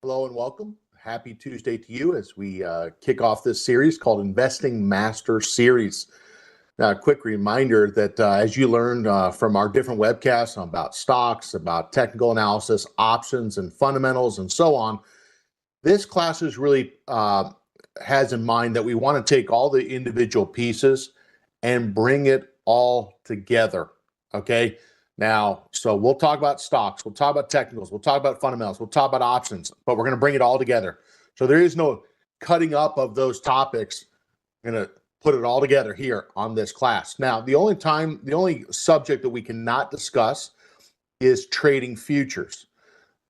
Hello and welcome. Happy Tuesday to you as we kick off this series called Investing Master Series. Now, a quick reminder that as you learned from our different webcasts about stocks, about technical analysis, options, and fundamentals, and so on, this class is really has in mind that we want to take all the individual pieces and bring it all together. Okay. Now, so we'll talk about stocks, we'll talk about technicals, we'll talk about fundamentals, we'll talk about options, but we're going to bring it all together. So there is no cutting up of those topics. I'm going to put it all together here on this class. Now, the only subject that we cannot discuss is trading futures.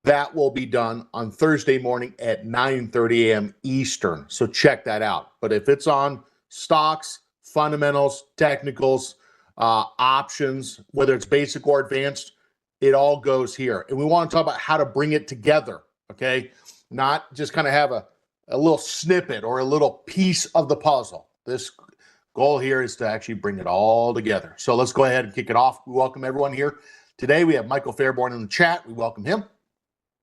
That will be done on Thursday morning at 9:30 a.m. Eastern. So check that out. But if it's on stocks, fundamentals, technicals, options, whether it's basic or advanced, it all goes here. And we want to talk about how to bring it together, okay? Not just kind of have a little snippet or a little piece of the puzzle. This goal here is to actually bring it all together. So let's go ahead and kick it off. We welcome everyone here. Today we have Michael Fairborn in the chat. We welcome him.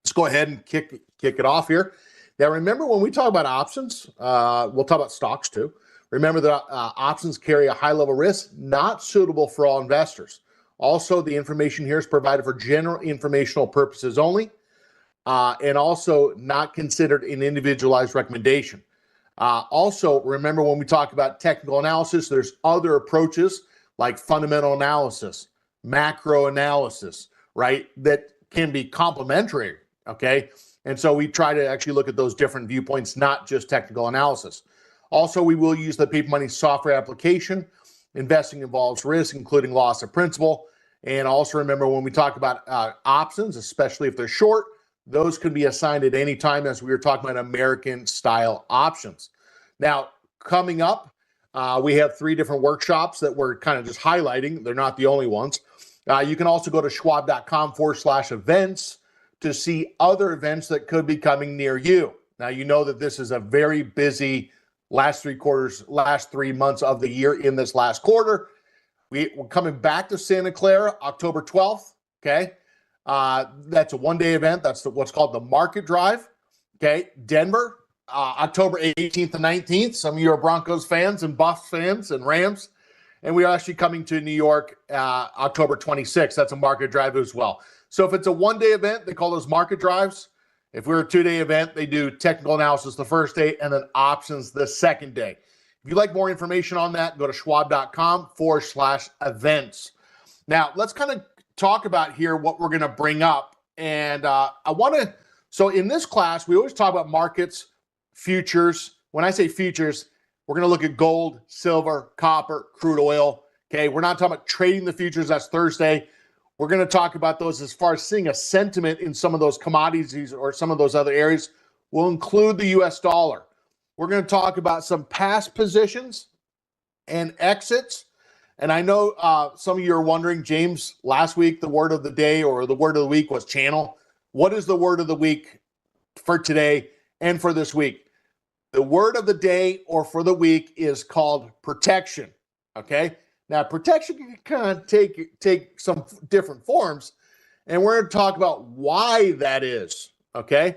Let's go ahead and kick it off here. Now, remember when we talk about options, we'll talk about stocks too. Remember that options carry a high level risk, not suitable for all investors. Also, the information here is provided for general informational purposes only, and also not considered an individualized recommendation. Also, remember when we talk about technical analysis, there's other approaches like fundamental analysis, macro analysis, right, that can be complementary, okay? And so we try to actually look at those different viewpoints, not just technical analysis. Also, we will use the paper money software application. Investing involves risk, including loss of principal. And also remember when we talk about options, especially if they're short, those can be assigned at any time, as we were talking about American style options. Now, coming up, we have 3 different workshops that we're kind of just highlighting. They're not the only ones. You can also go to schwab.com/events to see other events that could be coming near you. Now, you know that this is a very busy last 3 months of the year in this last quarter. We're coming back to Santa Clara, October 12th, okay? That's a one-day event. That's what's called the Market Drive, okay? Denver, October 18th and 19th. Some of you are Broncos fans and Buffs fans and Rams. And we are actually coming to New York October 26th. That's a Market Drive as well. So if it's a one-day event, they call those Market Drives. If we're a 2-day event, they do technical analysis the first day and then options the second day. If you'd like more information on that, go to schwab.com/events. Now, let's kind of talk about here what we're going to bring up. And so in this class, we always talk about markets, futures. When I say futures, we're going to look at gold, silver, copper, crude oil. Okay, we're not talking about trading the futures. That's Thursday. We're going to talk about those as far as seeing a sentiment in some of those commodities or some of those other areas. We'll include the US dollar. We're going to talk about some past positions and exits. And I know some of you are wondering, James, last week the word of the day or the word of the week was channel. What is the word of the week for today and for this week? The word of the day or for the week is called protection, okay? Now, protection can kind of take some different forms, and we're going to talk about why that is, okay?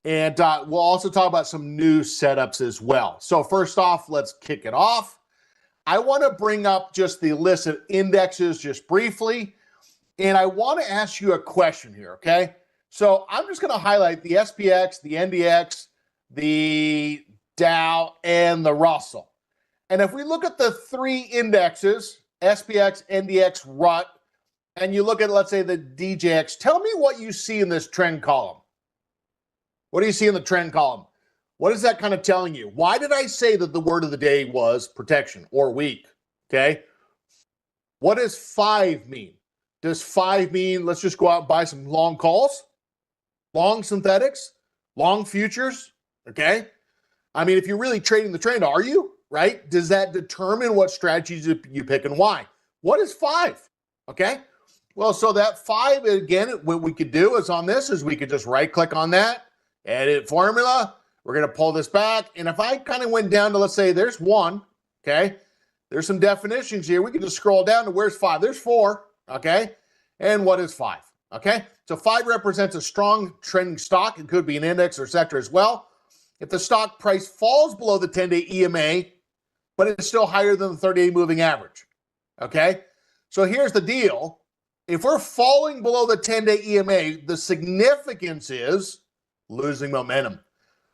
And we'll also talk about some new setups as well. So first off, let's kick it off. I want to bring up just the list of indexes just briefly, and I want to ask you a question here, okay? So I'm just going to highlight the SPX, the NDX, the Dow, and the Russell. And if we look at the 3 indexes, SPX, NDX, RUT, and you look at, let's say, the DJX, tell me what you see in this trend column. What do you see in the trend column? What is that kind of telling you? Why did I say that the word of the day was protection or weak? Okay. What does 5 mean? Does 5 mean let's just go out and buy some long calls, long synthetics, long futures? Okay. I mean, if you're really trading the trend, are you? Right? Does that determine what strategies you pick and why? What is 5? Okay. Well, so that 5, again, what we could do is on this is we could just right click on that, edit formula. We're going to pull this back. And if I kind of went down to, let's say there's 1, okay, there's some definitions here. We can just scroll down to where's 5. There's 4, okay. And what is 5? Okay. So 5 represents a strong trending stock. It could be an index or sector as well. If the stock price falls below the 10-day EMA, but it's still higher than the 30-day moving average, okay? So here's the deal. If we're falling below the 10-day EMA, the significance is losing momentum.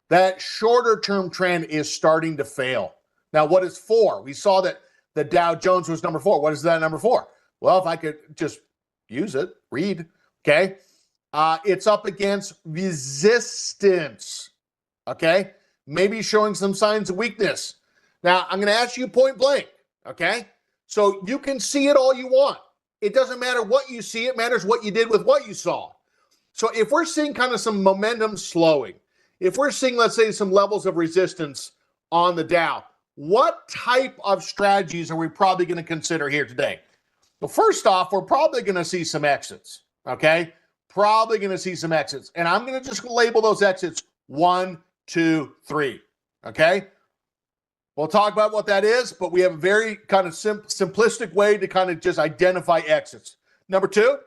That shorter-term trend is starting to fail. Now, what is 4? We saw that the Dow Jones was number 4. What is that number 4? Well, if I could just use it, read, okay? It's up against resistance, okay? Maybe showing some signs of weakness. Now, I'm going to ask you point blank, okay? So you can see it all you want. It doesn't matter what you see. It matters what you did with what you saw. So if we're seeing kind of some momentum slowing, if we're seeing, let's say, some levels of resistance on the Dow, what type of strategies are we probably going to consider here today? Well, first off, we're probably going to see some exits, okay? Probably going to see some exits. And I'm going to just label those exits 1, 2, 3, okay? We'll talk about what that is, but we have a very kind of simplistic way to kind of just identify exits. Number 2,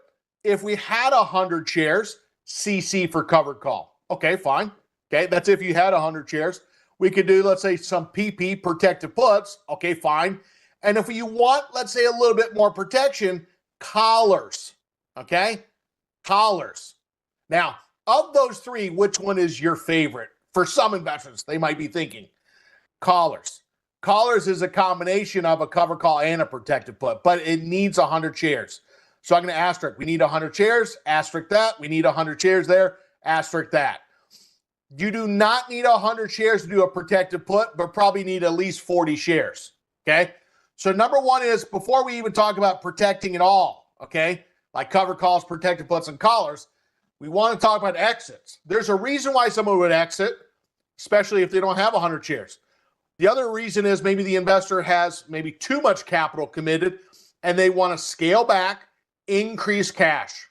if we had 100 shares, CC for covered call. Okay, fine. Okay, that's if you had 100 shares. We could do, let's say, some PP, protective puts. Okay, fine. And if you want, let's say, a little bit more protection, collars. Okay, collars. Now, of those 3, which one is your favorite? For some investors, they might be thinking collars. Collars is a combination of a cover call and a protective put, but it needs 100 shares. So I'm going to asterisk. We need 100 shares, asterisk that. We need 100 shares there, asterisk that. You do not need 100 shares to do a protective put, but probably need at least 40 shares, okay? So number 1 is, before we even talk about protecting it all, okay, like cover calls, protective puts, and collars, we want to talk about exits. There's a reason why someone would exit, especially if they don't have 100 shares. The other reason is maybe the investor has maybe too much capital committed and they want to scale back, increase cash.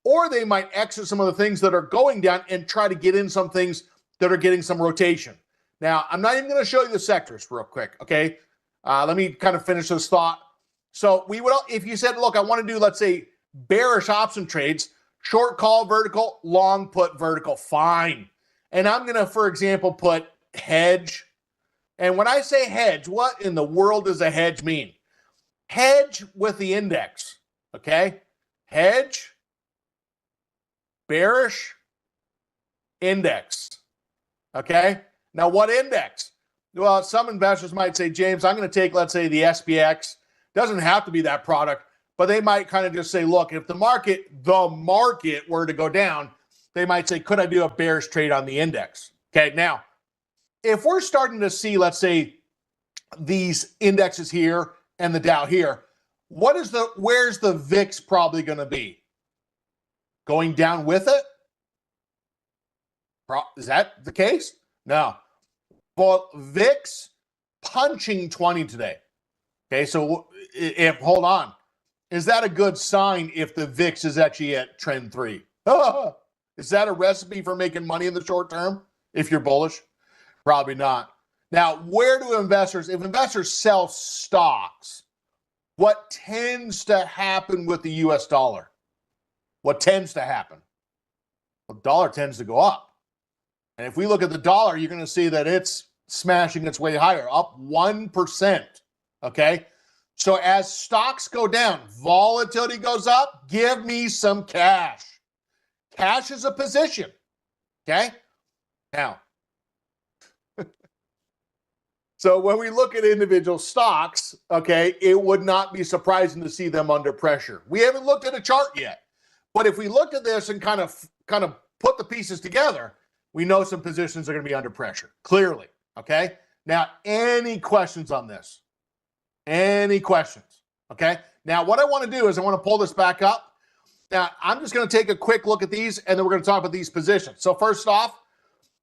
Or they might exit some of the things that are going down and try to get in some things that are getting some rotation. Now, I'm not even going to show you the sectors real quick, okay? Let me kind of finish this thought. So we would, if you said, look, I want to do, let's say, bearish option trades, short call vertical, long put vertical, fine. And I'm going to, for example, put hedge. And when I say hedge, what in the world does a hedge mean? Hedge with the index, okay? Hedge, bearish, index, okay? Now, what index? Well, some investors might say, James, I'm going to take, let's say, the SPX. Doesn't have to be that product, but they might kind of just say, look, if the market were to go down, they might say, could I do a bearish trade on the index? Okay, now, if we're starting to see, let's say, these indexes here and the Dow here, where's the VIX probably going to be? Going down with it? Is that the case? No. Well, VIX punching 20 today. Okay, so hold on. Is that a good sign if the VIX is actually at trend 3? Is that a recipe for making money in the short term if you're bullish? Probably not. Now, if investors sell stocks, what tends to happen with the US dollar? What tends to happen? Well, the dollar tends to go up. And if we look at the dollar, you're going to see that it's smashing its way higher, up 1%. Okay? So as stocks go down, volatility goes up, give me some cash. Cash is a position. Okay? Now, so when we look at individual stocks, okay, it would not be surprising to see them under pressure. We haven't looked at a chart yet. But if we looked at this and kind of put the pieces together, we know some positions are going to be under pressure, clearly, okay? Now, any questions on this? Any questions, okay? Now, what I want to do is I want to pull this back up. Now, I'm just going to take a quick look at these, and then we're going to talk about these positions. So first off,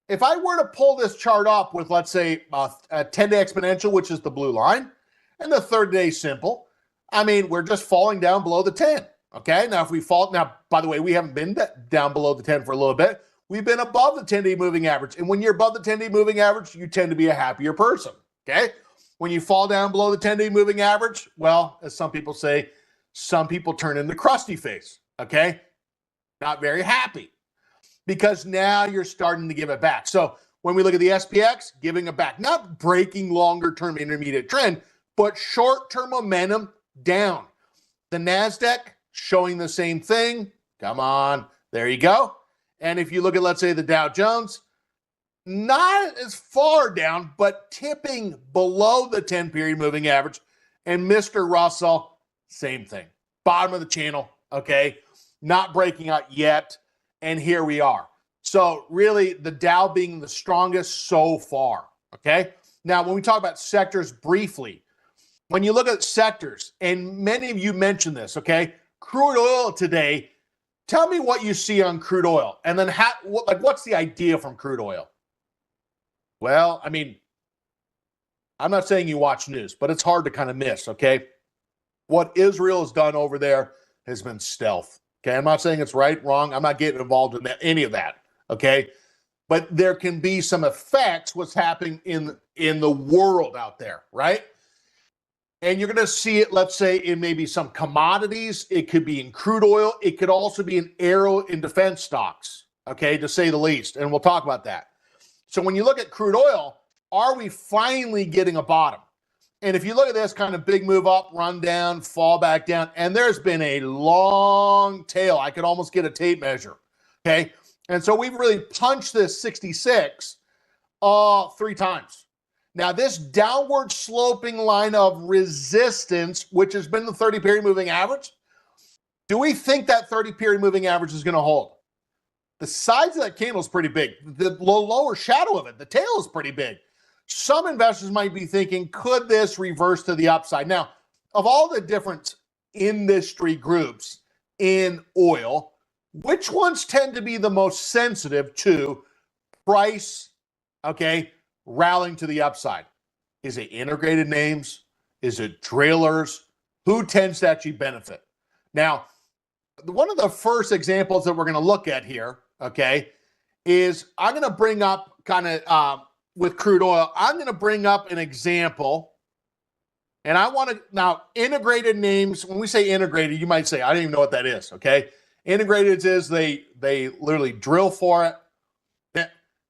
if I were to pull this chart up with, let's say, a 10-day exponential, which is the blue line, and the 30-day simple, I mean, we're just falling down below the 10, okay? Now, if we fall, now, by the way, we haven't been down below the 10 for a little bit. We've been above the 10-day moving average. And when you're above the 10-day moving average, you tend to be a happier person, okay? When you fall down below the 10-day moving average, well, as some people say, some people turn into crusty face, okay? Not very happy because now you're starting to give it back. So when we look at the SPX, giving it back, not breaking longer-term intermediate trend, but short-term momentum down. The NASDAQ showing the same thing. Come on, there you go. And if you look at, let's say, the Dow Jones, not as far down, but tipping below the 10-period moving average. And Mr. Russell, same thing. Bottom of the channel, okay? Not breaking out yet. And here we are. So really, the Dow being the strongest so far, okay? Now, when we talk about sectors briefly, when you look at sectors, and many of you mentioned this, okay? Crude oil today, tell me what you see on crude oil. And then what's the idea from crude oil? Well, I mean, I'm not saying you watch news, but it's hard to kind of miss, okay? What Israel has done over there has been stealth, okay? I'm not saying it's right, wrong. I'm not getting involved in any of that, okay? But there can be some effects, what's happening in the world out there, right? And you're going to see it, let's say, in maybe some commodities. It could be in crude oil. It could also be in aero and defense stocks, okay, to say the least. And we'll talk about that. So when you look at crude oil, are we finally getting a bottom? And if you look at this kind of big move up, run down, fall back down, and there's been a long tail. I could almost get a tape measure, okay? And so we've really punched this 66 3 times. Now, this downward sloping line of resistance, which has been the 30-period moving average, do we think that 30-period moving average is going to hold? The size of that candle is pretty big. The lower shadow of it, the tail is pretty big. Some investors might be thinking, could this reverse to the upside? Now, of all the different industry groups in oil, which ones tend to be the most sensitive to price, okay, rallying to the upside? Is it integrated names? Is it drillers? Who tends to actually benefit? Now, one of the first examples that we're going to look at here, okay, is I'm going to bring up kind of with crude oil, I'm going to bring up an example. And I want to now integrated names. When we say integrated, you might say, I don't even know what that is, okay? Integrated is they literally drill for it.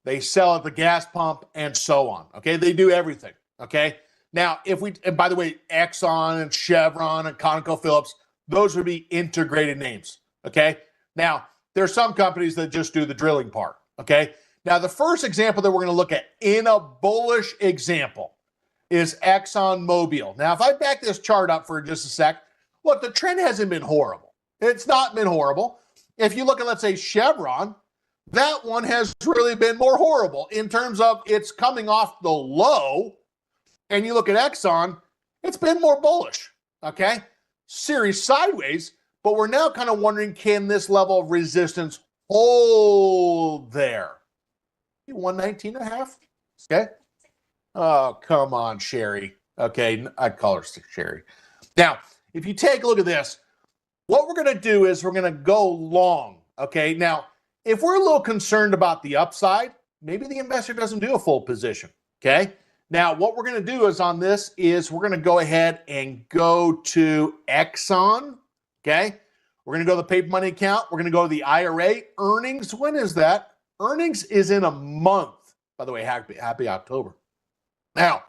They sell at the gas pump and so on, okay? They do everything, okay? Now, and by the way, Exxon and Chevron and ConocoPhillips, those would be integrated names, okay? Now, there's some companies that just do the drilling part, okay? Now, the first example that we're going to look at in a bullish example is ExxonMobil. Now, if I back this chart up for just a sec, look, the trend hasn't been horrible. It's not been horrible. If you look at, let's say, Chevron, that one has really been more horrible in terms of it's coming off the low. And you look at Exxon, it's been more bullish, okay? Series sideways, but we're now kind of wondering, can this level of resistance hold there? 119.5, okay? Oh, come on, Sherry. Okay, I'd call her Sherry. Now, if you take a look at this, what we're going to do is we're going to go long, okay? Now, if we're a little concerned about the upside, maybe the investor doesn't do a full position, okay? Now, what we're going to do is on this is we're going to go ahead and go to Exxon, okay? We're going to go to the paper money account. We're going to go to the IRA. Earnings, when is that? Earnings is in a month. By the way, happy October. Now,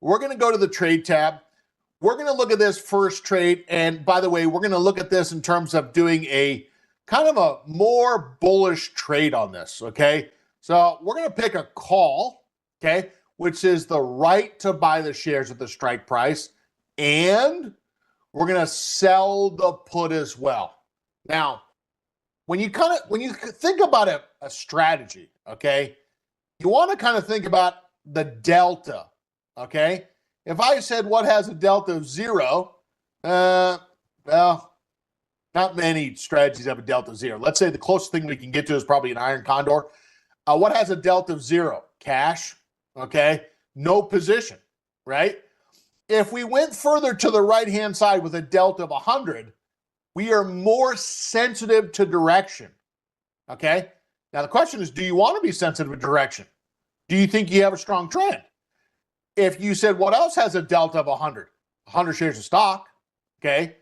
we're going to go to the trade tab. We're going to look at this first trade. And by the way, we're going to look at this in terms of doing a kind of a more bullish trade on this, okay? So we're going to pick a call, okay, which is the right to buy the shares at the strike price. And we're going to sell the put as well. Now, when you think about a strategy, okay, you want to kind of think about the delta, okay? If I said what has a delta of 0, well, not many strategies have a delta of 0. Let's say the closest thing we can get to is probably an iron condor. What has a delta of 0? Cash, okay? No position, right? If we went further to the right-hand side with a delta of 100, we are more sensitive to direction, okay? Now, the question is, do you want to be sensitive to direction? Do you think you have a strong trend? If you said, what else has a delta of 100? 100 shares of stock, okay?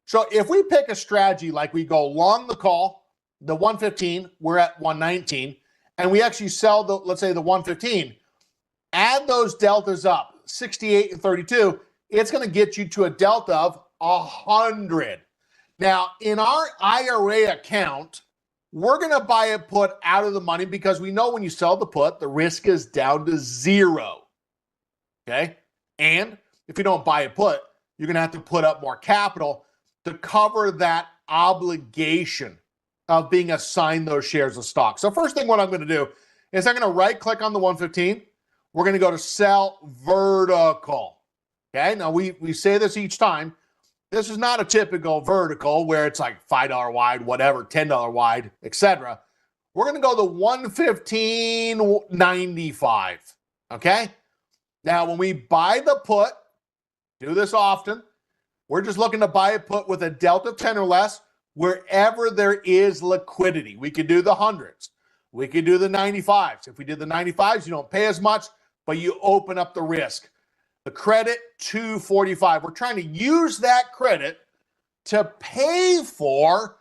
So if we pick a strategy like we go long the call, the 115, we're at 119, and we actually sell the, let's say the 115, add those deltas up, 68 and 32, it's going to get you to a delta of 100. Now, in our IRA account, we're going to buy a put out of the money because we know when you sell the put, the risk is down to 0. Okay? And if you don't buy a put, you're going to have to put up more capital to cover that obligation of being assigned those shares of stock. So first thing what I'm going to do is I'm going to right click on the 115. We're going to go to sell vertical. Okay? Now we say this each time. This is not a typical vertical where it's like $5 wide, whatever, $10 wide, etc. We're going to go to 115.95. Okay? Now, when we buy the put, do this often, we're just looking to buy a put with a delta of 10 or less wherever there is liquidity. We could do the hundreds. We could do the 95s. If we did the 95s, you don't pay as much, but you open up the risk. The credit, $245. We're trying to use that credit to pay for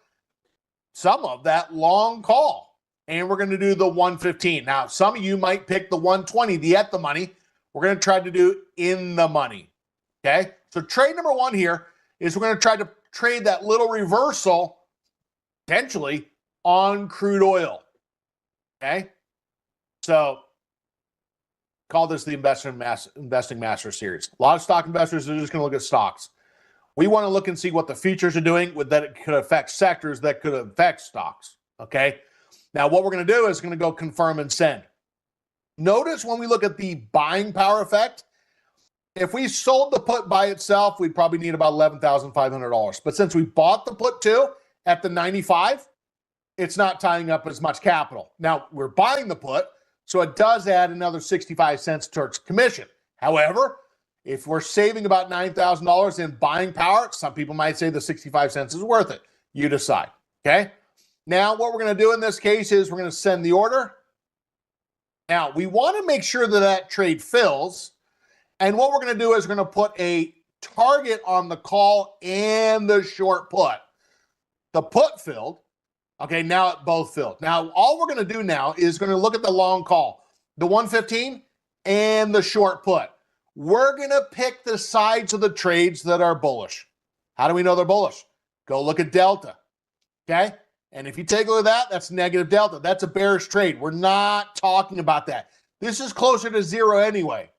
some of that long call. And we're going to do the 115. Now, some of you might pick the 120, the at the money. We're going to try to do in the money. Okay? So trade number one here is we're going to try to trade that little reversal, potentially, on crude oil. Okay? So call this the Investing Master Series. A lot of stock investors are just going to look at stocks. We want to look and see what the futures are doing with that it could affect sectors that could affect stocks. Okay? Now, what we're going to do is going to go confirm and send. Notice when we look at the buying power effect, if we sold the put by itself, we'd probably need about $11,500. But since we bought the put too at the 95, it's not tying up as much capital. Now, we're buying the put, so it does add another 65 cents towards commission. However, if we're saving about $9,000 in buying power, some people might say the 65 cents is worth it. You decide, okay? Now, what we're going to do in this case is we're going to send the order. Now, we want to make sure that that trade fills. And what we're going to do is we're going to put a target on the call and the short put. The put filled. Okay, now it both filled. Now, all we're going to do now is going to look at the long call, the 115 and the short put. We're going to pick the sides of the trades that are bullish. How do we know they're bullish? Go look at Delta. Okay? And if you take a look at that, that's negative delta. That's a bearish trade. We're not talking about that. This is closer to 0 anyway.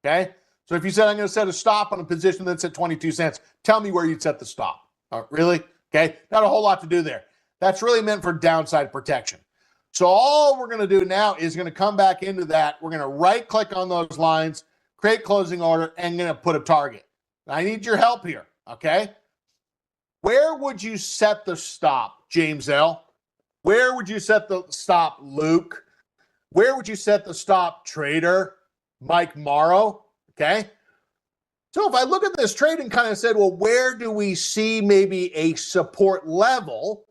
Okay? So if you said I'm going to set a stop on a position that's at 22 cents, tell me where you'd set the stop. Really? Okay? Not a whole lot to do there. That's really meant for downside protection. So all we're going to do now is going to come back into that. We're going to right click on those lines, create closing order, and going to put a target. I need your help here. Okay? Where would you set the stop, James L? Where would you set the stop, Luke? Where would you set the stop, Trader, Mike Morrow? Okay. So if I look at this trade and kind of said, well, where do we see maybe a support level?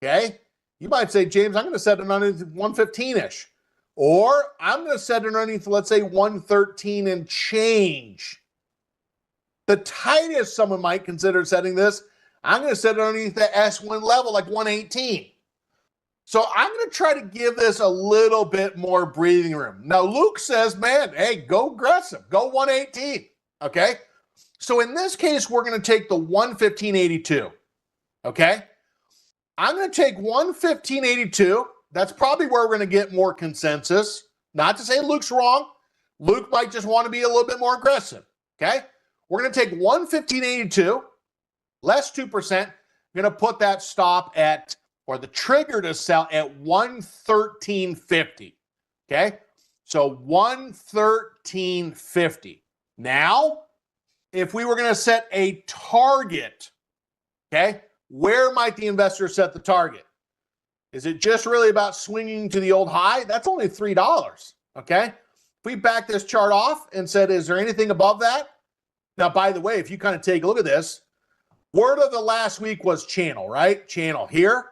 Okay. You might say, James, I'm going to set it underneath 115-ish. Or I'm going to set it underneath, let's say, 113 and change. The tightest someone might consider setting this, I'm going to set it underneath the S1 level, like 118. So I'm going to try to give this a little bit more breathing room. Now, Luke says, man, hey, go aggressive. Go 118. Okay? So in this case, we're going to take the 115.82. Okay? I'm going to take 115.82. That's probably where we're going to get more consensus. Not to say Luke's wrong. Luke might just want to be a little bit more aggressive. Okay? We're going to take 115.82, less 2%. I'm going to put that stop at, or the trigger to sell at 113.50. Okay? So 113.50. Now, if we were going to set a target, okay, where might the investor set the target? Is it just really about swinging to the old high? That's only $3, okay? If we back this chart off and said, is there anything above that? Now, by the way, if you kind of take a look at this, word of the last week was channel, right? Channel here,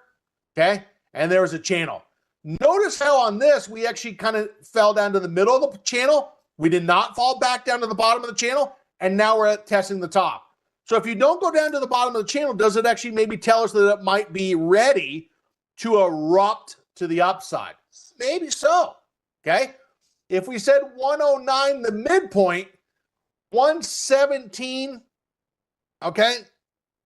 okay? And there was a channel. Notice how on this, we actually kind of fell down to the middle of the channel. We did not fall back down to the bottom of the channel, and now we're at testing the top. So if you don't go down to the bottom of the channel, does it actually maybe tell us that it might be ready to erupt to the upside? Maybe so. Okay. If we said 109, the midpoint, 117, okay,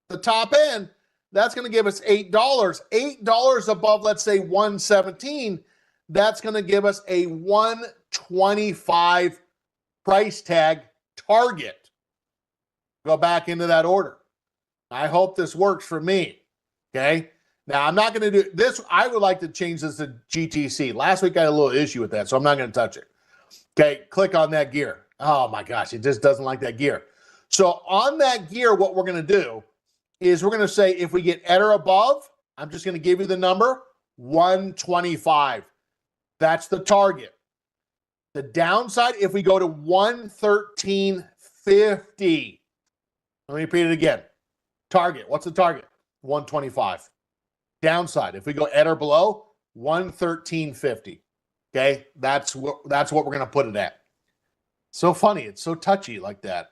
the top end, that's going to give us $8. $8 above, let's say 117, that's going to give us a 125 price tag target. Go back into that order. I hope this works for me. Okay. Now, I'm not going to do this. I would like to change this to GTC. Last week I had a little issue with that, so I'm not going to touch it. Okay. Click on that gear. Oh my gosh. It just doesn't like that gear. So on that gear, what we're going to do is we're going to say if we get at or above, I'm just going to give you the number 125. That's the target. The downside, if we go to 113.50. Let me repeat it again. Target. What's the target? 125. Downside, if we go at or below, 113.50. Okay? That's what we're going to put it at. So funny. It's so touchy like that.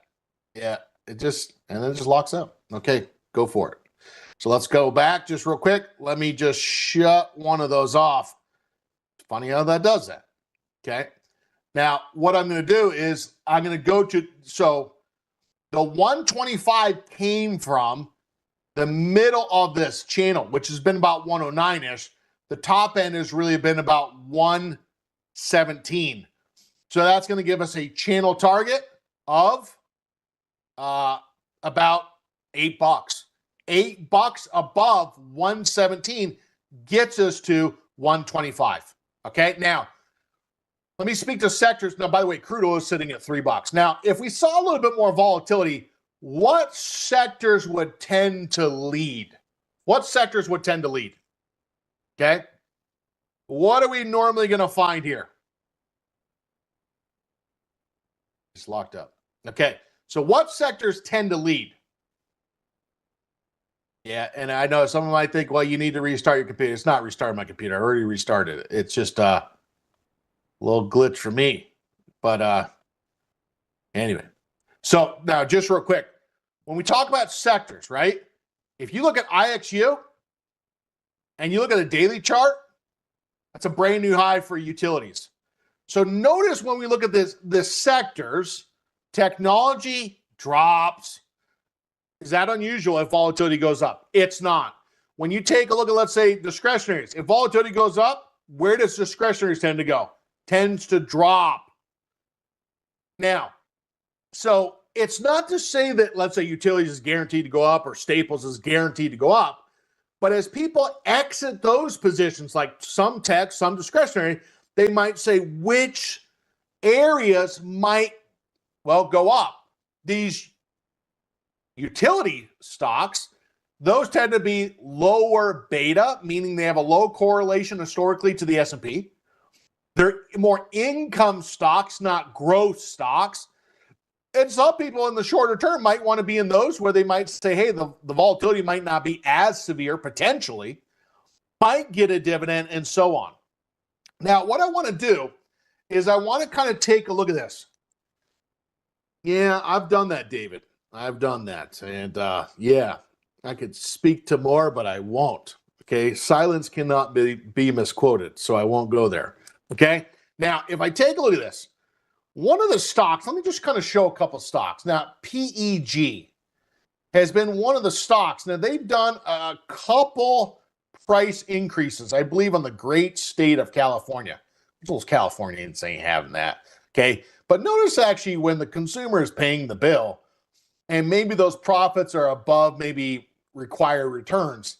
Yeah. And then it just locks up. Okay. Go for it. So let's go back just real quick. Let me just shut one of those off. It's funny how that does that. Okay. Now, what I'm going to do is I'm going to go to, so the 125 came from the middle of this channel, which has been about 109-ish. The top end has really been about 117. So that's going to give us a channel target of about $8. $8 above 117 gets us to 125. Okay. Now, let me speak to sectors. Now, by the way, crude oil is sitting at $3. Now, if we saw a little bit more volatility, what sectors would tend to lead? What sectors would tend to lead? Okay. What are we normally going to find here? It's locked up. Okay. So what sectors tend to lead? Yeah, and I know someone might think, well, you need to restart your computer. It's not restarting my computer. I already restarted it. It's just a little glitch for me. But anyway. So now just real quick, when we talk about sectors, right? If you look at IXU and you look at a daily chart, that's a brand new high for utilities. So notice when we look at the sectors, technology drops. Is that unusual if volatility goes up? It's not. When you take a look at, let's say, discretionaries, if volatility goes up, where does discretionaries tend to go? Tends to drop. Now, so it's not to say that, let's say, utilities is guaranteed to go up or staples is guaranteed to go up. But as people exit those positions, like some tech, some discretionary, they might say which areas might, well, go up. These utility stocks, those tend to be lower beta, meaning they have a low correlation historically to the S&P. They're more income stocks, not growth stocks. And some people in the shorter term might want to be in those where they might say, hey, the volatility might not be as severe, potentially, might get a dividend, and so on. Now, what I want to do is I want to kind of take a look at this. Yeah, I've done that, David. I've done that. And yeah, I could speak to more, but I won't. Okay. Silence cannot be misquoted, so I won't go there. Okay. Now, if I take a look at this, one of the stocks, let me just kind of show a couple stocks. Now, PEG has been one of the stocks. Now, they've done a couple price increases, I believe, on the great state of California. Those Californians ain't having that. Okay. But notice actually when the consumer is paying the bill, and maybe those profits are above maybe required returns,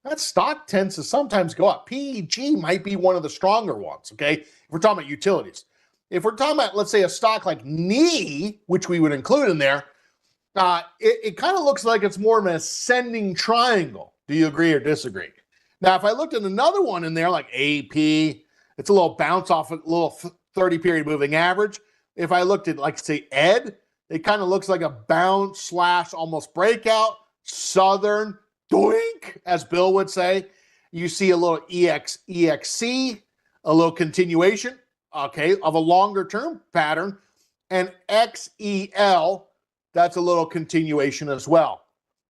that stock tends to sometimes go up. PEG might be one of the stronger ones, okay? If we're talking about utilities. If we're talking about, let's say, a stock like NE, which we would include in there, it kind of looks like it's more of an ascending triangle. Do you agree or disagree? Now, if I looked at another one in there, like AP, it's a little bounce off a little 30-period moving average. If I looked at, like, say, ED, it kind of looks like a bounce / almost breakout. Southern, doink, as Bill would say. You see a little EXC, a little continuation, okay, of a longer term pattern. And XEL, that's a little continuation as well.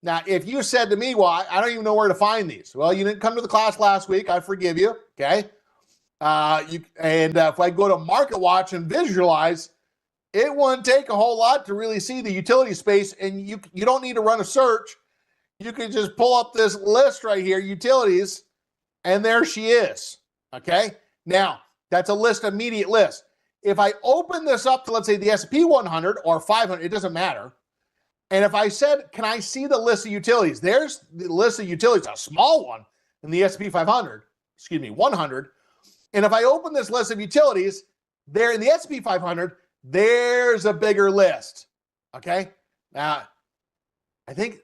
Now, if you said to me, well, I don't even know where to find these. Well, you didn't come to the class last week. I forgive you. Okay. If I go to Market Watch and visualize, it wouldn't take a whole lot to really see the utility space. And you don't need to run a search. You can just pull up this list right here, utilities, and there she is. Okay. Now, that's a list, immediate list. If I open this up to, let's say, the S&P 100 or 500, it doesn't matter. And if I said, can I see the list of utilities? There's the list of utilities, a small one in the S&P 100. And if I open this list of utilities, there in the S&P 500, there's a bigger list. Okay. Now, I think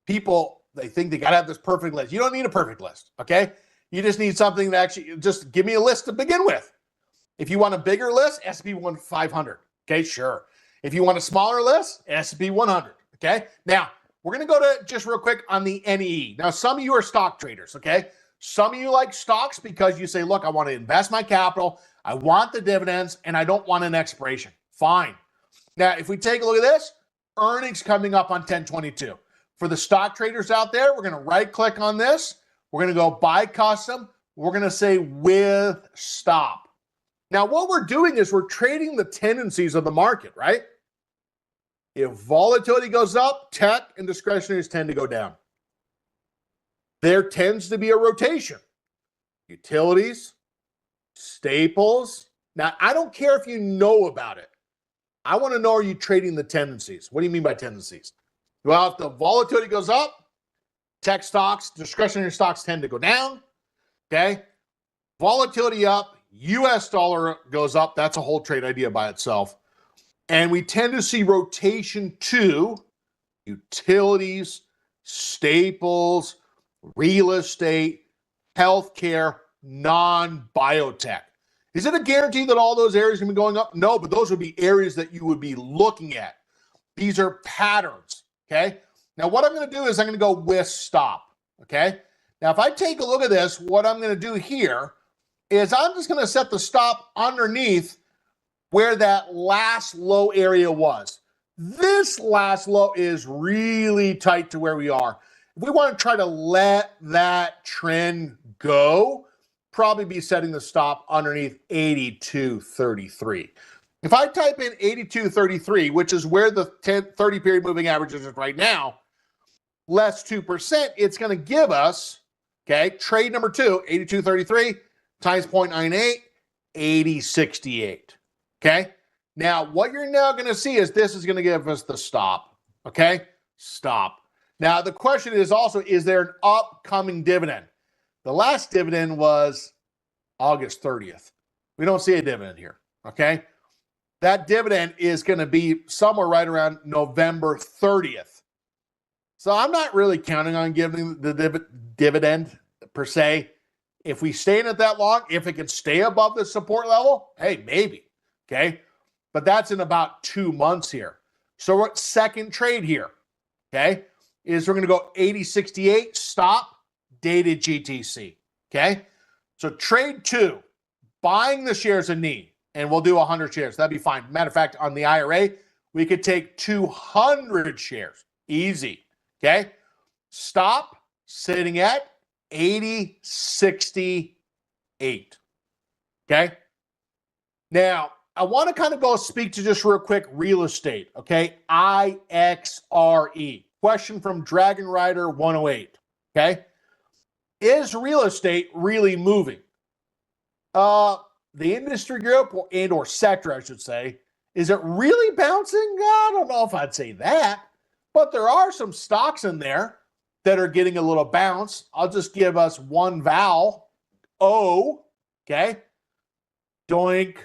people, they think they got to have this perfect list. You don't need a perfect list. Okay. You just need something to actually just give me a list to begin with. If you want a bigger list, S&P 500. Okay. Sure. If you want a smaller list, S&P 100. Okay. Now, we're going to go to just real quick on the NEE. Now, some of you are stock traders. Okay. Some of you like stocks because you say, look, I want to invest my capital. I want the dividends and I don't want an expiration. Fine. Now, if we take a look at this, earnings coming up on 10/22. For the stock traders out there, we're going to right click on this. We're going to go buy custom. We're going to say with stop. Now, what we're doing is we're trading the tendencies of the market, right? If volatility goes up, tech and discretionaries tend to go down. There tends to be a rotation. Utilities, staples. Now, I don't care if you know about it. I want to know, are you trading the tendencies? What do you mean by tendencies? Well, if the volatility goes up, tech stocks, discretionary stocks tend to go down. Okay. Volatility up, US dollar goes up. That's a whole trade idea by itself. And we tend to see rotation to utilities, staples, real estate, healthcare, non-biotech. Is it a guarantee that all those areas are going to be going up? No, but those would be areas that you would be looking at. These are patterns, okay? Now, what I'm going to do is I'm going to go with stop, okay? Now, if I take a look at this, what I'm going to do here is I'm just going to set the stop underneath where that last low area was. This last low is really tight to where we are. If we want to try to let that trend go, probably be setting the stop underneath 82.33. If I type in 82.33, which is where the 30 period moving average is right now, less 2%, it's going to give us, okay, trade number 2, 82.33 times 0.98, 80.68. Okay. Now, what you're now going to see is this is going to give us the stop. Okay. Stop. Now, the question is also, is there an upcoming dividend? The last dividend was August 30th. We don't see a dividend here. Okay. That dividend is going to be somewhere right around November 30th. So I'm not really counting on giving the dividend per se. If we stay in it that long, if it can stay above the support level, hey, maybe. Okay. But that's in about 2 months here. So we're at second trade here. Okay. Is we're going to go 80.68, stop, dated GTC. Okay. So trade 2, buying the shares in NEE, and we'll do 100 shares. That'd be fine. Matter of fact, on the IRA, we could take 200 shares. Easy. Okay. Stop, sitting at 80.68. Okay. Now, I want to kind of go speak to just real quick real estate. Okay. IXRE. Question from Dragon Rider 108. Okay. Is real estate really moving? The industry group or sector, I should say, is it really bouncing? I don't know if I'd say that, but there are some stocks in there that are getting a little bounce. I'll just give us one vowel, O, okay? Doink.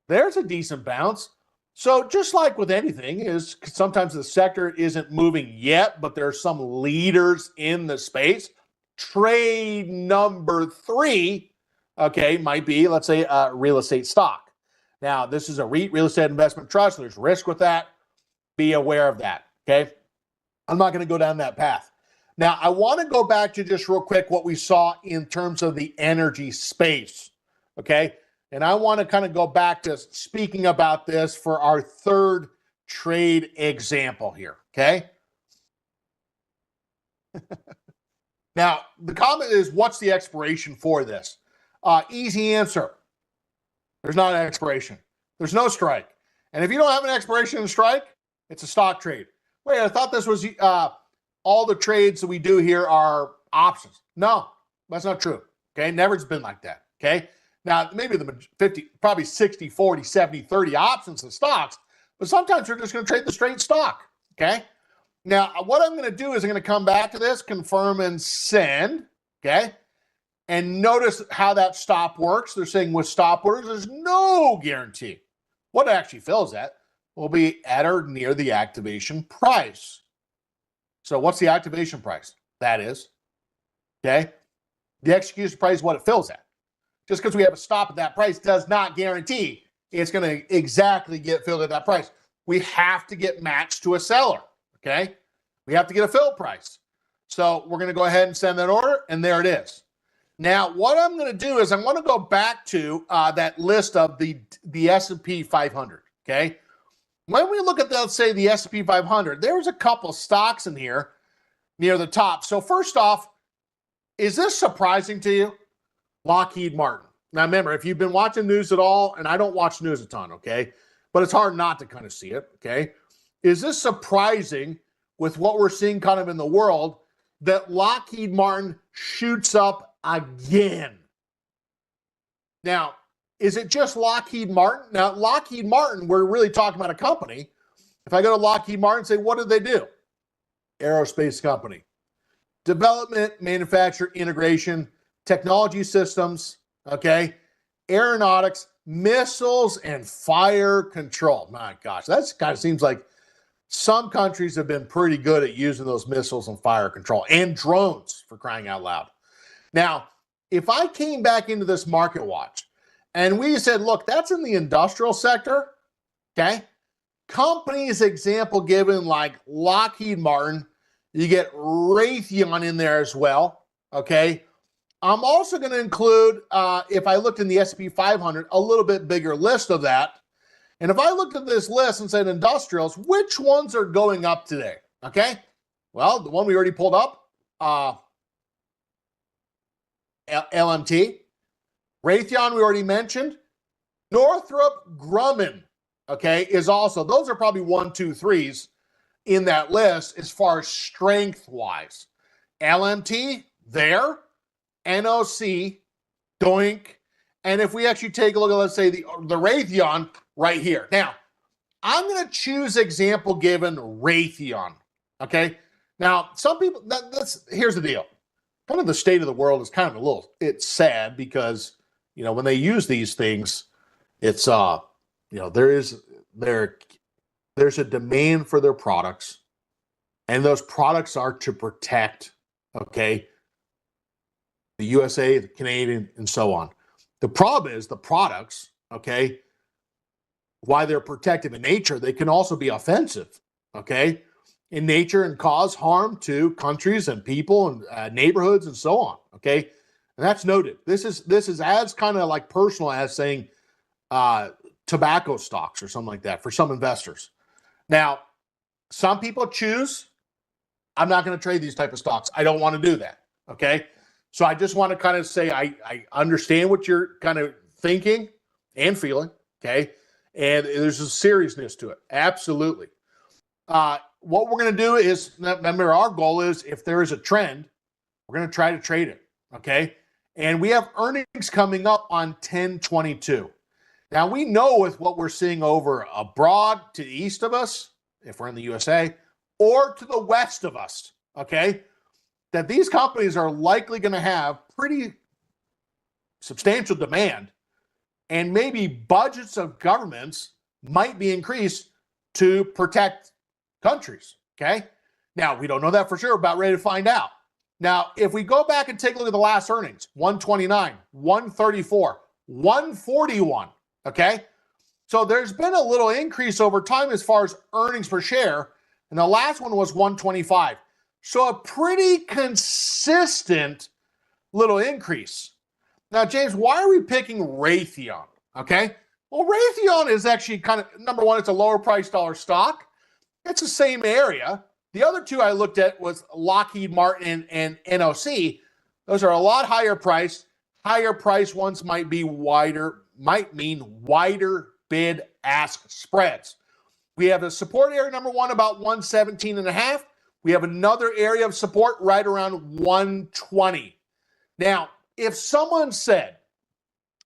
There's a decent bounce. So just like with anything, is sometimes the sector isn't moving yet, but there are some leaders in the space. Trade number 3, okay, might be, let's say, a real estate stock. Now, this is a REIT, real estate investment trust. There's risk with that. Be aware of that, okay? I'm not going to go down that path. Now, I want to go back to just real quick what we saw in terms of the energy space, okay? And I want to kind of go back to speaking about this for our third trade example here, okay? Now, the comment is, what's the expiration for this? Easy answer. There's not an expiration. There's no strike. And if you don't have an expiration and strike, it's a stock trade. Wait, I thought this was all the trades that we do here are options. No, that's not true. Okay, never's been like that. Okay, now maybe the 50, probably 60, 40, 70, 30 options of stocks, but sometimes we're just going to trade the straight stock. Okay, now what I'm going to do is I'm going to come back to this, confirm and send. Okay, and notice how that stop works. They're saying with stop orders, there's no guarantee. What it actually fills at will be at or near the activation price. So what's the activation price? That is, okay? The execution price is what it fills at. Just because we have a stop at that price does not guarantee it's going to exactly get filled at that price. We have to get matched to a seller, okay? We have to get a fill price. So we're going to go ahead and send that order, and there it is. Now, what I'm going to do is I'm going to go back to that list of the S&P 500, okay? When we look at, let's say, the S&P 500, there's a couple stocks in here near the top. So first off, is this surprising to you? Lockheed Martin. Now, remember, if you've been watching news at all, and I don't watch news a ton, okay, but it's hard not to kind of see it, okay? Is this surprising with what we're seeing kind of in the world that Lockheed Martin shoots up again? Now, is it just Lockheed Martin? Now, Lockheed Martin, we're really talking about a company. If I go to Lockheed Martin and say, what did they do? Aerospace company. Development, manufacture, integration, technology systems, okay? Aeronautics, missiles, and fire control. My gosh, that kind of seems like some countries have been pretty good at using those missiles and fire control, and drones, for crying out loud. Now, if I came back into this market watch and we said, look, that's in the industrial sector, okay? Companies, example given, like Lockheed Martin, you get Raytheon in there as well, okay? I'm also going to include, if I looked in the S&P 500, a little bit bigger list of that. And if I looked at this list and said industrials, which ones are going up today, okay? Well, the one we already pulled up, LMT. Raytheon, we already mentioned. Northrop Grumman, okay, is also, those are probably 1, 2, 3s in that list as far as strength-wise. LMT, there. NOC, Doink. And if we actually take a look at, let's say, the Raytheon right here. Now, I'm going to choose example given Raytheon, okay? Now, some people, here's the deal. Kind of the state of the world is kind of it's sad because, you know, when they use these things, it's, you know, there's a demand for their products, and those products are to protect, okay, the USA, the Canadian, and so on. The problem is the products, okay, why they're protective in nature, they can also be offensive, okay, in nature and cause harm to countries and people and neighborhoods and so on, okay? And that's noted. This is as kind of like personal as saying tobacco stocks or something like that for some investors. Now, some people choose, I'm not going to trade these type of stocks. I don't want to do that, okay? So I just want to kind of say I understand what you're kind of thinking and feeling, okay? And there's a seriousness to it, absolutely. What we're going to do is, remember, our goal is if there is a trend, we're going to try to trade it, okay? And we have earnings coming up on 10/22. Now, we know with what we're seeing over abroad to the east of us, if we're in the USA, or to the west of us, okay, that these companies are likely going to have pretty substantial demand, and maybe budgets of governments might be increased to protect countries, okay? Now, we don't know that for sure, about ready to find out. Now, if we go back and take a look at the last earnings, 129, 134, 141, okay? So there's been a little increase over time as far as earnings per share, and the last one was 125. So a pretty consistent little increase. Now, James, why are we picking Raytheon? Okay. Well, Raytheon is actually kind of, number one, it's a lower price dollar stock. It's the same area. The other two I looked at was Lockheed Martin and NOC. Those are a lot higher priced. Higher price ones might mean wider bid ask spreads. We have a support area number one about 117.5. We have another area of support right around 120. Now, if someone said,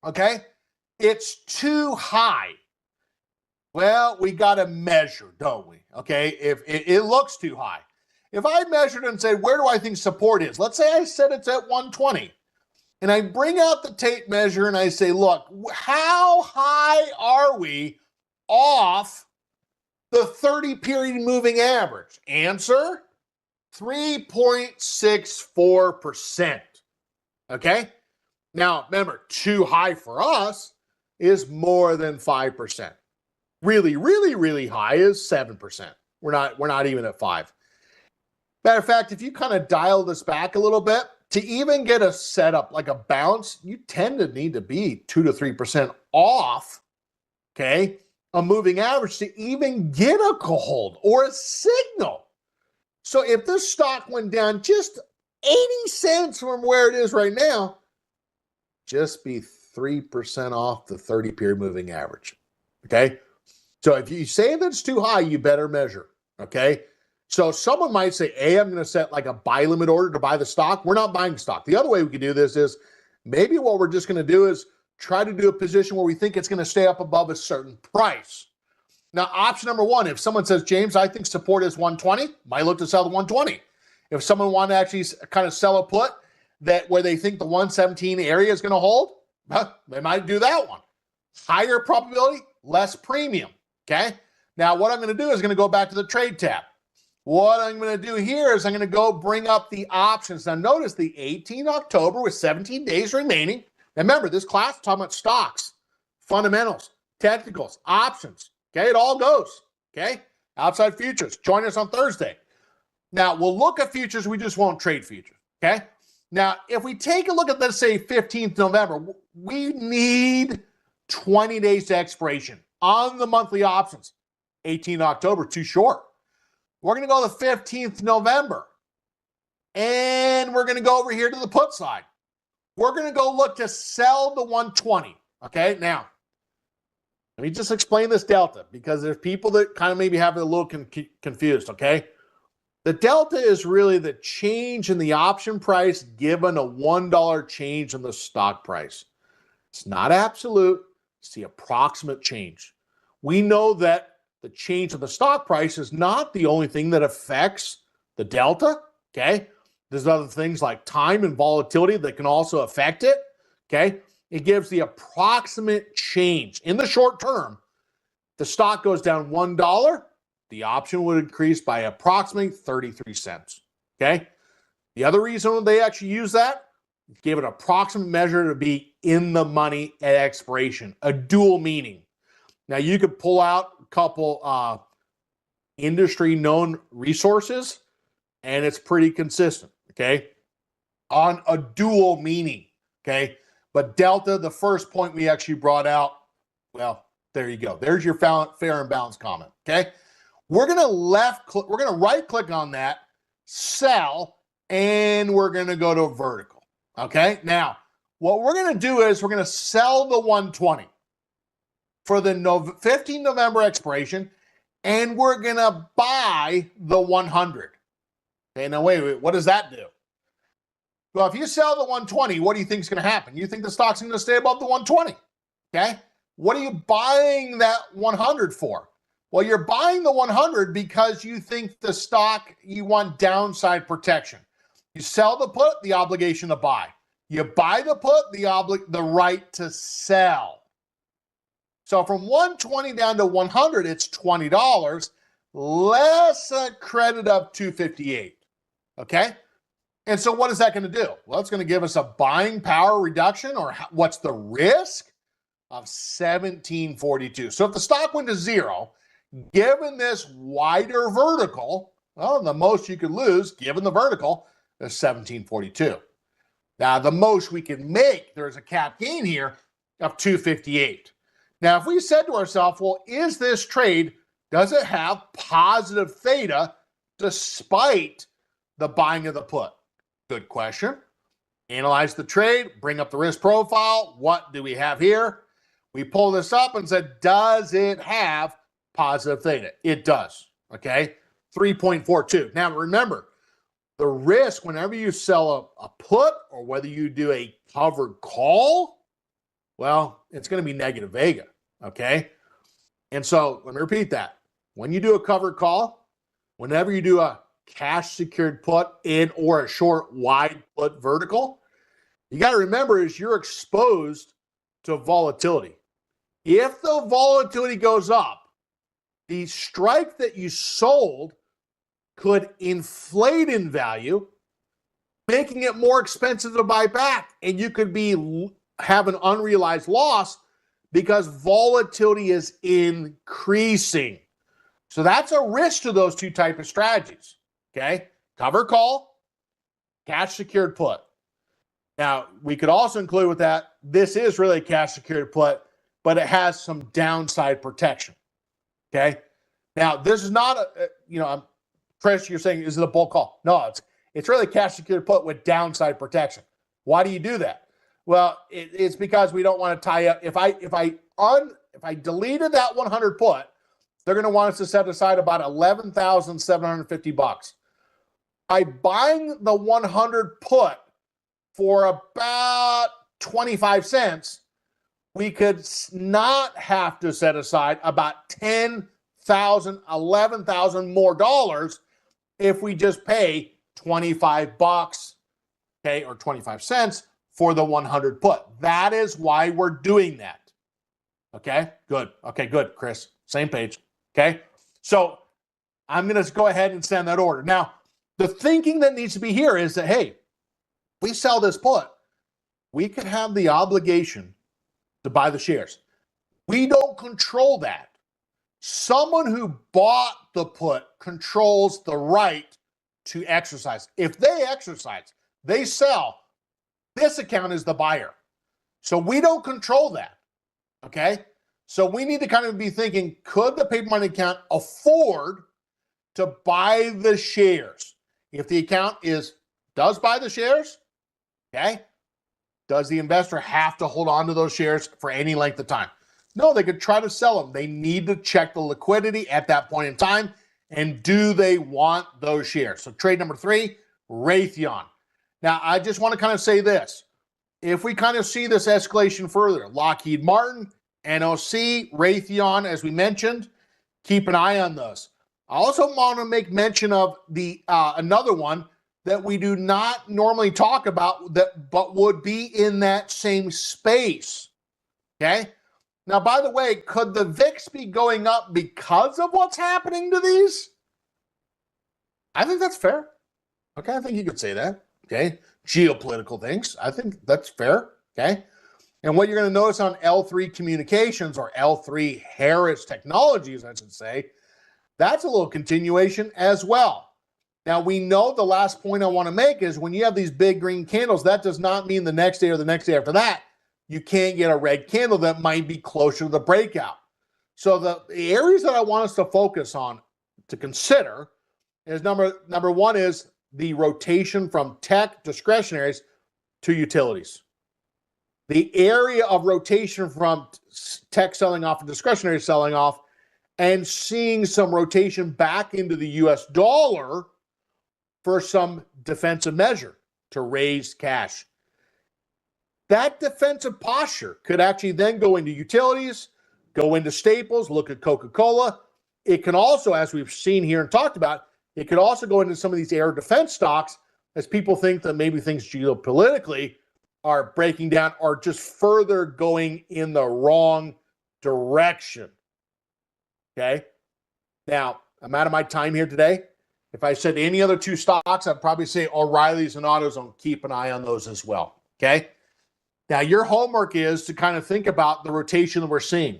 okay, it's too high, well, we got to measure, don't we? Okay, if it looks too high. If I measured and say, where do I think support is? Let's say I said it's at 120. And I bring out the tape measure and I say, look, how high are we off the 30 period moving average? Answer, 3.64%. Okay? Now, remember, too high for us is more than 5%. Really, really, really high is 7%. We're not even at 5. Matter of fact, if you kind of dial this back a little bit, to even get a setup like a bounce, you tend to need to be 2 to 3% off, okay, a moving average to even get a hold or a signal. So if this stock went down just 80 cents from where it is right now, just be 3% off the 30 period moving average, okay? So if you say that's too high, you better measure, okay? So someone might say, hey, I'm going to set like a buy limit order to buy the stock. We're not buying stock. The other way we could do this is maybe what we're just going to do is try to do a position where we think it's going to stay up above a certain price. Now, option number one, if someone says, James, I think support is 120, might look to sell the 120. If someone wanted to actually kind of sell a put that where they think the 117 area is going to hold, they might do that one. Higher probability, less premium, okay? Now, what I'm going to do is going to go back to the trade tab. What I'm going to do here is I'm going to go bring up the options. Now, notice the 18th October with 17 days remaining. Now, remember, this class is talking about stocks, fundamentals, technicals, options. Okay, it all goes. Okay, outside futures. Join us on Thursday. Now, we'll look at futures. We just won't trade futures. Okay. Now, if we take a look at, let's say, 15th November, we need 20 days to expiration on the monthly options. 18th October, too short. We're going to go to the 15th November, and we're going to go over here to the put side. We're going to go look to sell the 120, okay? Now, let me just explain this delta because there's people that kind of maybe have it a little confused, okay? The delta is really the change in the option price given a $1 change in the stock price. It's not absolute. It's the approximate change. We know that the change of the stock price is not the only thing that affects the delta, okay? There's other things like time and volatility that can also affect it, okay? It gives the approximate change. In the short term, the stock goes down $1, the option would increase by approximately 33 cents, okay? The other reason they actually use that, give it an approximate measure to be in the money at expiration, a dual meaning. Now, you could pull out a couple industry-known resources, and it's pretty consistent, okay, on a dual meaning, okay? But delta, the first point we actually brought out, well, there you go. There's your fair and balanced comment, okay? We're going to right-click on that, sell, and we're going to go to vertical, okay? Now, what we're going to do is we're going to sell the 120. For the 15 November expiration, and we're going to buy the 100. Okay, now wait, what does that do? Well, if you sell the 120, what do you think is going to happen? You think the stock's going to stay above the 120, okay? What are you buying that 100 for? Well, you're buying the 100 because you think the stock, you want downside protection. You sell the put, the obligation to buy. You buy the put, the right to sell. So from 120 down to 100, it's $20, less a credit of $258, okay? And so what is that going to do? Well, it's going to give us a buying power reduction, or what's the risk? Of $17.42. So if the stock went to zero, given this wider vertical, well, the most you could lose, given the vertical, is $17.42. Now, the most we can make, there's a cap gain here of $258. Now, if we said to ourselves, well, is this trade, does it have positive theta despite the buying of the put? Good question. Analyze the trade, bring up the risk profile. What do we have here? We pull this up and said, does it have positive theta? It does, okay? 3.42. Now, remember, the risk whenever you sell a put or whether you do a covered call, well, it's going to be negative vega, okay? And so let me repeat that. When you do a covered call, whenever you do a cash secured put in or a short wide put vertical, you got to remember is you're exposed to volatility. If the volatility goes up, the strike that you sold could inflate in value, making it more expensive to buy back. And you could have an unrealized loss because volatility is increasing. So that's a risk to those two type of strategies. Okay. Cover call, cash secured put. Now, we could also include with that, this is really a cash secured put, but it has some downside protection. Okay. Now, this is not Chris, you're saying, is it a bull call? No, it's really cash secured put with downside protection. Why do you do that? Well, it's because we don't want to tie up. If I deleted that 100 put, they're going to want us to set aside about $11,750. By buying the 100 put for about 25 cents, we could not have to set aside about $10,000, $11,000 more dollars if we just pay $25, okay, or 25 cents for the 100 put. That is why we're doing that. Okay, good. Okay, good, Chris. Same page. Okay, so I'm going to go ahead and send that order. Now, the thinking that needs to be here is that, hey, we sell this put, we could have the obligation to buy the shares. We don't control that. Someone who bought the put controls the right to exercise. If they exercise, they sell, this account is the buyer. So we don't control that, okay? So we need to kind of be thinking, could the paper money account afford to buy the shares? If the account does buy the shares, okay, does the investor have to hold on to those shares for any length of time? No, they could try to sell them. They need to check the liquidity at that point in time. And do they want those shares? So trade number 3, Raytheon. Now, I just want to kind of say this. If we kind of see this escalation further, Lockheed Martin, NOC, Raytheon, as we mentioned, keep an eye on those. I also want to make mention of the another one that we do not normally talk about, but would be in that same space. Okay? Now, by the way, could the VIX be going up because of what's happening to these? I think that's fair. Okay, I think you could say that. Okay? Geopolitical things. I think that's fair. Okay? And what you're going to notice on L3 Communications, or L3 Harris Technologies, I should say, that's a little continuation as well. Now, we know the last point I want to make is when you have these big green candles, that does not mean the next day or the next day after that, you can't get a red candle that might be closer to the breakout. So the areas that I want us to focus on to consider is number one is the rotation from tech discretionaries to utilities. The area of rotation from tech selling off and discretionary selling off, and seeing some rotation back into the US dollar for some defensive measure to raise cash. That defensive posture could actually then go into utilities, go into staples, look at Coca-Cola. It can also, as we've seen here and talked about, it could also go into some of these air defense stocks as people think that maybe things geopolitically are breaking down or just further going in the wrong direction. Okay? Now, I'm out of my time here today. If I said any other 2 stocks, I'd probably say O'Reilly's and AutoZone. Keep an eye on those as well. Okay? Now, your homework is to kind of think about the rotation that we're seeing.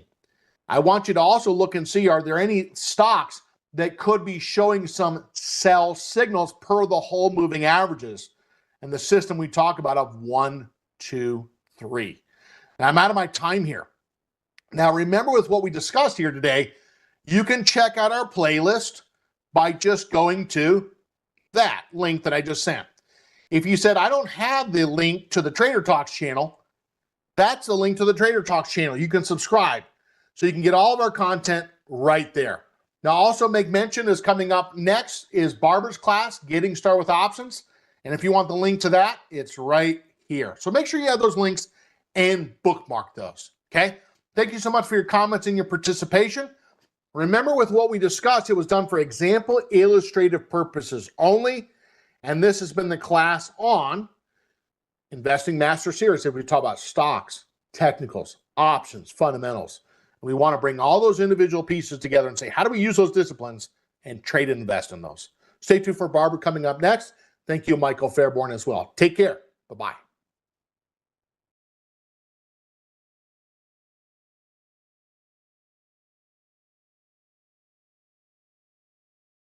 I want you to also look and see, are there any stocks that could be showing some sell signals per the whole moving averages and the system we talk about of 1, 2, 3. Now, I'm out of my time here. Now, remember with what we discussed here today, you can check out our playlist by just going to that link that I just sent. If you said, I don't have the link to the Trader Talks channel, that's the link to the Trader Talks channel. You can subscribe so you can get all of our content right there. Now, also make mention is coming up next is Barbara's class, Getting Started with Options. And if you want the link to that, it's right here. So make sure you have those links and bookmark those, okay? Thank you so much for your comments and your participation. Remember, with what we discussed, it was done for example, illustrative purposes only. And this has been the class on Investing Master Series. If we talk about stocks, technicals, options, fundamentals, we want to bring all those individual pieces together and say, how do we use those disciplines and trade and invest in those? Stay tuned for Barbara coming up next. Thank you, Michael Fairborn, as well. Take care. Bye-bye.